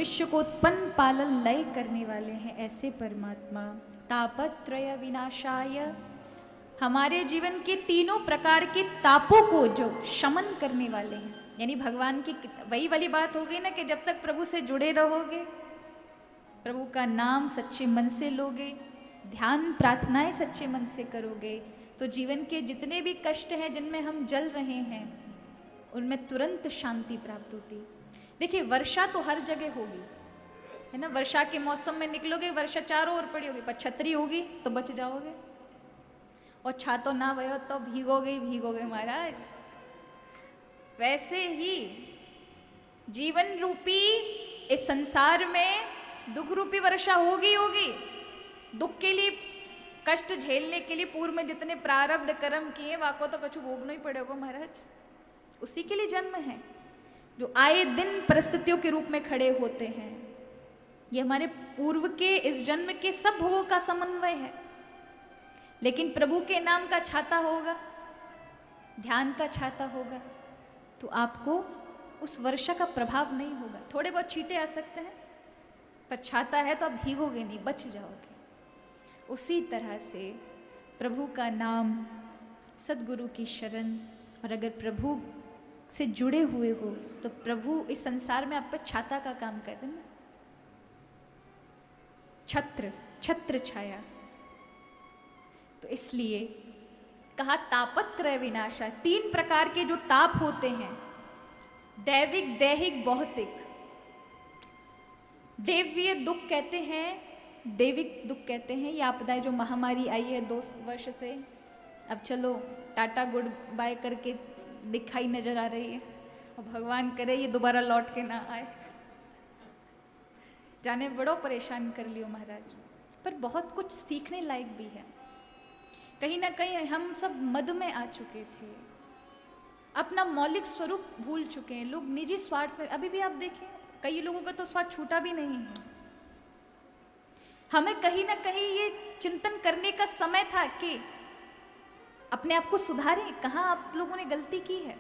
विश्व को उत्पन्न पालन लय करने वाले हैं ऐसे परमात्मा। तापत्रय विनाशाय, हमारे जीवन के तीनों प्रकार के तापों को जो शमन करने वाले हैं। यानी भगवान की वही वाली बात हो गई ना कि जब तक प्रभु से जुड़े रहोगे, प्रभु का नाम सच्चे मन से लोगे, ध्यान प्रार्थनाएं सच्चे मन से करोगे, तो जीवन के जितने भी कष्ट हैं जिनमें हम जल रहे हैं उनमें तुरंत शांति प्राप्त होती। देखिए वर्षा तो हर जगह होगी, है ना। वर्षा के मौसम में निकलोगे, वर्षा चारों ओर पड़ी होगी, पर छतरी होगी तो बच जाओगे, और छातो ना भयो तो भीगोगे ही भीगोगे महाराज। वैसे ही जीवन रूपी इस संसार में दुख रूपी वर्षा होगी होगी। दुख के लिए, कष्ट झेलने के लिए पूर्व में जितने प्रारब्ध कर्म किए वाको तो कछु भोगना ही पड़ेगा महाराज। उसी के लिए जन्म है जो आए दिन परिस्थितियों के रूप में खड़े होते हैं। ये हमारे पूर्व के इस जन्म के सब भोगों का समन्वय है। लेकिन प्रभु के नाम का छाता होगा, ध्यान का छाता होगा, तो आपको उस वर्षा का प्रभाव नहीं होगा। थोड़े बहुत छींटे आ सकते हैं, पर छाता है तो आप भीगोगे नहीं, बच जाओगे। उसी तरह से प्रभु का नाम, सद्गुरु की शरण, और अगर प्रभु से जुड़े हुए हो तो प्रभु इस संसार में आप पर छाता का काम कर देना, छत्र, छत्र छाया। तो इसलिए कहा तापत्रय विनाशा। तीन प्रकार के जो ताप होते हैं, दैविक, दैहिक, भौतिक। देवीय दुख कहते हैं, दैविक दुख कहते हैं ये आपदाएं जो महामारी आई है 2 वर्ष से, अब चलो टाटा गुड बाय करके दिखाई नजर आ रही है, और भगवान करे ये दोबारा लौट के ना आए। जाने बड़ो परेशान कर लियो महाराज, पर बहुत कुछ सीखने लायक भी है। कहीं ना कहीं हम सब मद में आ चुके थे, अपना मौलिक स्वरूप भूल चुके हैं। लोग निजी स्वार्थ में, अभी भी आप देखें कई लोगों का तो स्वार्थ छूटा भी नहीं है। हमें कहीं ना कहीं ये चिंतन करने का समय था कि अपने आप को सुधारें, कहाँ आप लोगों ने गलती की है।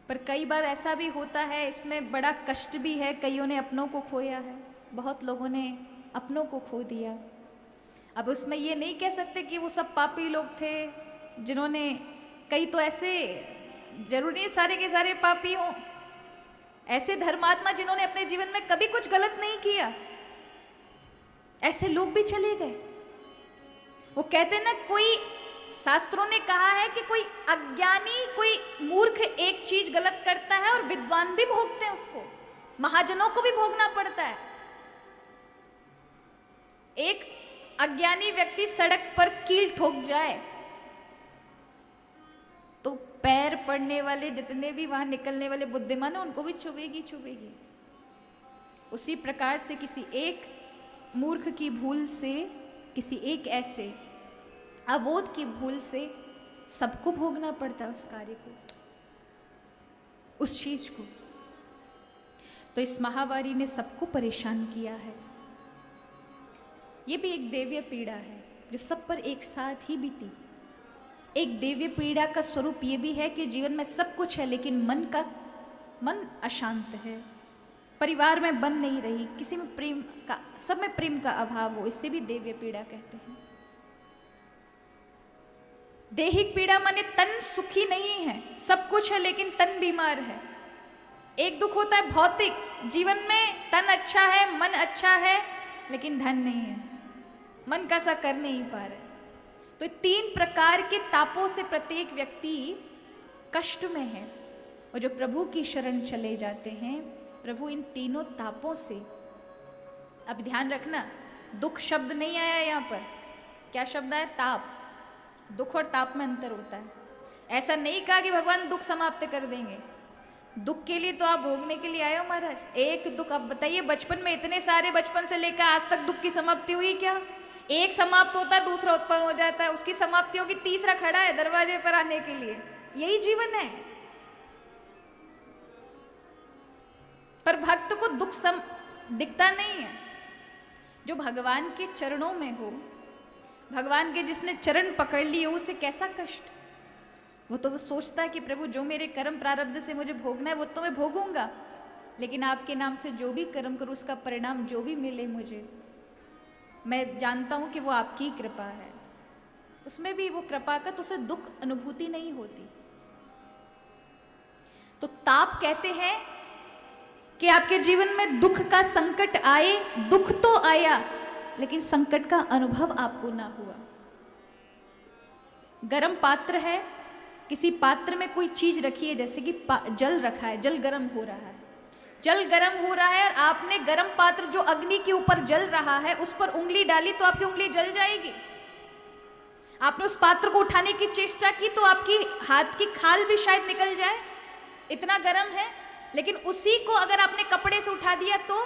पर कई बार ऐसा भी होता है, इसमें बड़ा कष्ट भी है। कईयों ने अपनों को खोया है, बहुत लोगों ने अपनों को खो दिया। अब उसमें ये नहीं कह सकते कि वो सब पापी लोग थे जिन्होंने, कई तो ऐसे, जरूरी नहीं सारे के सारे पापी हों, ऐसे धर्मात्मा जिन्होंने अपने जीवन में कभी कुछ गलत नहीं किया, ऐसे लोग भी चले गए। वो कहते ना, कोई शास्त्रों ने कहा है कि कोई अज्ञानी, कोई मूर्ख एक चीज गलत करता है और विद्वान भी भोगते हैं उसको, महाजनों को भी भोगना पड़ता है। एक अज्ञानी व्यक्ति सड़क पर कील ठोक जाए तो पैर पड़ने वाले जितने भी वहां निकलने वाले बुद्धिमान हैं उनको भी चुभेगी चुभेगी। उसी प्रकार से किसी एक मूर्ख की भूल से, किसी एक ऐसे अबोध की भूल से सबको भोगना पड़ता है उस कार्य को, उस चीज को। तो इस महामारी ने सबको परेशान किया है। ये भी एक दैवीय पीड़ा है जो सब पर एक साथ ही बीती। एक दैवीय पीड़ा का स्वरूप ये भी है कि जीवन में सब कुछ है लेकिन मन अशांत है, परिवार में बन नहीं रही, किसी में प्रेम का, सब में प्रेम का अभाव हो, इससे भी दैवीय पीड़ा कहते हैं। दैहिक पीड़ा माने तन सुखी नहीं है, सब कुछ है लेकिन तन बीमार है। एक दुख होता है भौतिक, जीवन में तन अच्छा है, मन अच्छा है, लेकिन धन नहीं है, मन का सा कर नहीं पा रहे। तो 3 प्रकार के तापों से प्रत्येक व्यक्ति कष्ट में है, और जो प्रभु की शरण चले जाते हैं, प्रभु इन तीनों तापों से, अब ध्यान रखना दुख शब्द नहीं आया यहाँ पर, क्या शब्द है? ताप। दुख और ताप में अंतर होता है। ऐसा नहीं कहा कि भगवान दुख समाप्त कर देंगे, दुख के लिए तो आप भोगने के लिए आए हो महाराज। एक दुख, अब बताइए बचपन में इतने सारे, बचपन से लेकर आज तक दुख की समाप्ति हुई क्या? एक समाप्त होता है दूसरा उत्पन्न हो जाता है, उसकी समाप्ति होगी तीसरा खड़ा है दरवाजे पर आने के लिए। यही जीवन है। पर भक्त को दुख दिखता नहीं है। जो भगवान के चरणों में हो, भगवान के जिसने चरण पकड़ लिए, उसे कैसा कष्ट, वो तो वो सोचता है कि प्रभु जो मेरे कर्म प्रारब्ध से मुझे भोगना है वो तो मैं भोगूंगा, लेकिन आपके नाम से जो भी कर्म करूं उसका परिणाम जो भी मिले मुझे, मैं जानता हूं कि वो आपकी कृपा है। उसमें भी वो कृपा का तो उसे दुख अनुभूति नहीं होती। तो ताप कहते हैं कि आपके जीवन में दुख का संकट आए, दुख तो आया लेकिन संकट का अनुभव आपको ना हुआ। गरम पात्र है, किसी पात्र में कोई चीज रखी है, जैसे कि जल रखा है, जल गर्म हो रहा है, जल गर्म हो रहा है और आपने गर्म पात्र जो अग्नि के ऊपर जल रहा है उस पर उंगली डाली तो आपकी उंगली जल जाएगी। आपने उस पात्र को उठाने की चेष्टा की तो आपकी हाथ की खाल भी शायद निकल जाए, इतना गर्म है। लेकिन उसी को अगर आपने कपड़े से उठा दिया तो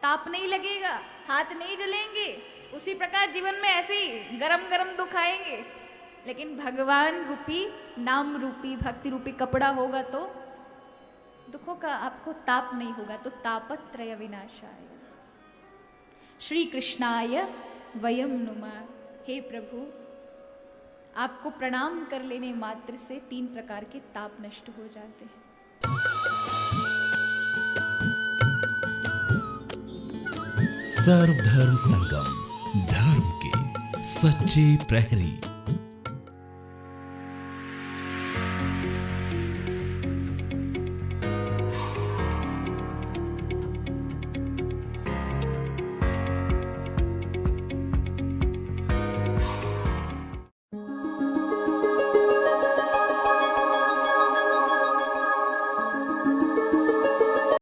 ताप नहीं लगेगा, हाथ नहीं जलेंगे। उसी प्रकार जीवन में ऐसे ही गरम गरम दुख आएंगे, लेकिन भगवान रूपी, नाम रूपी, भक्ति रूपी कपड़ा होगा तो दुखों का आपको ताप नहीं होगा। तो तापत्रय विनाशाय श्री कृष्णाय वयम नुमः। हे प्रभु, आपको प्रणाम कर लेने मात्र से 3 प्रकार के ताप नष्ट हो जाते हैं। सर्वधर्म संगम, धर्म के सच्चे प्रहरी।